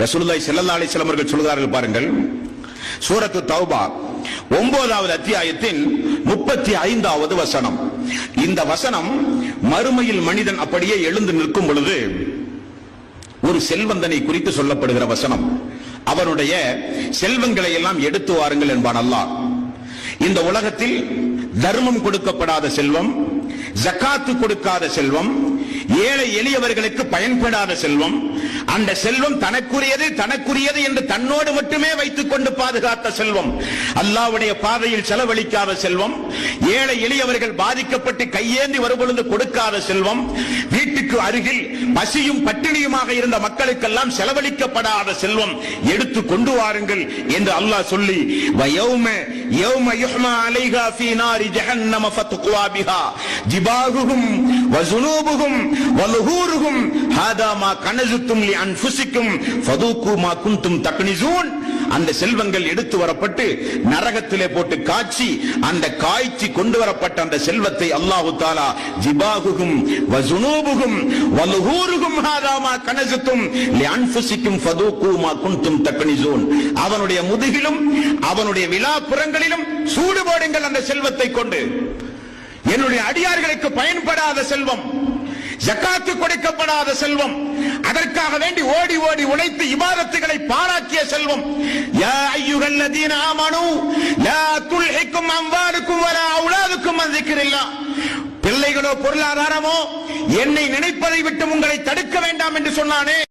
ரசூலுல்லாஹி ஸல்லல்லாஹு அலைஹி வஸல்லம் அவர்கள் சொல்கிறார்கள் பாருங்கள், சூரத்து தௌபா 9வது அத்தியாயத்தின் 35வது வசனம். இந்த வசனம் மறுமையில் மனிதன் அப்படியே எழுந்து நிற்கும் பொழுது ஒரு செல்வந்தனை குறித்து சொல்லப்படுகிற வசனம். அவனுடைய செல்வங்களை எல்லாம் எடுத்து வாருங்கள் என்பான் அல்லாஹ். இந்த உலகத்தில் தர்மம் கொடுக்கப்படாத செல்வம், ஜகாத்து கொடுக்காத செல்வம், ஏழை எளியவர்களுக்கு பயன்படாத செல்வம், அந்த செல்வம் தனக்குரியது என்று தன்னோடு மட்டுமே வைத்துக் கொண்டு பாதுகாத்த செல்வம், அல்லாஹ்வுடைய பாதையில் செலவழிக்காத செல்வம், ஏழை எளியவர்கள் பாதிக்கப்பட்டு கையேந்தி வரும்பொழுது கொடுக்காத செல்வம், வீட்டுக்கு அருகில் பசியும் பட்டினியுமாக இருந்த மக்களுக்கெல்லாம் செலவழிக்கப்படாத செல்வம் எடுத்து கொண்டு வாருங்கள் என்று அல்லாஹ் சொல்லி, யௌம யுஹ்மா அலைஹா ஃபீ நாரி ஜஹன்னம ஃபத்குவா பிஹா ஜிபாஹுஹும் வஸுனூபுஹும் வலுஹூருஹும் ஹாதா மா கனஸுத்தும் லி அன்ஃபுஸிக்கும் ஃபதூகு மா குன்தும் தக்னிஸூன். அந்த செல்வங்கள் எடுத்து வரப்பட்டு நரகத்திலே போட்டு காய்ச்சி, அந்த காய்ச்சி கொண்டு வரப்பட்ட அந்த செல்வத்தை அல்லாஹு தஆலா ஜிபாஹுஹும் வஸுனூபுஹும் வலுஹூருஹும் ஹாதா மா கனஸுத்தும் லி அன்ஃபுஸிக்கும் ஃபதூகு மா குன்தும் தக்னிஸூன். அவனுடைய முதுகிலும் அவனுடைய விலாப்புறங்களிலும் சூடு போடுங்கள் அந்த செல்வத்தை கொண்டு. என்னுடைய அடியார்களுக்கு பயன்படாத செல்வம், ஜகாத்து கொடுக்கப்படாத செல்வம், அதற்காக வேண்டி ஓடி ஓடி உழைத்து இபாதத்துகளை பாராக்கிய செல்வம். யா அய்யுஹல்லதீன ஆமனூ லா துல்ஹிக்கும் அம்வாலுக்கும் வலா அவுலாதுக்கும் அன் ஸிக்ரில்லாஹ். பிள்ளைகளோ பொருளாதாரமோ என்னை நினைப்பதை விட்டு உங்களை தடுக்க வேண்டாம் என்று சொன்னானே.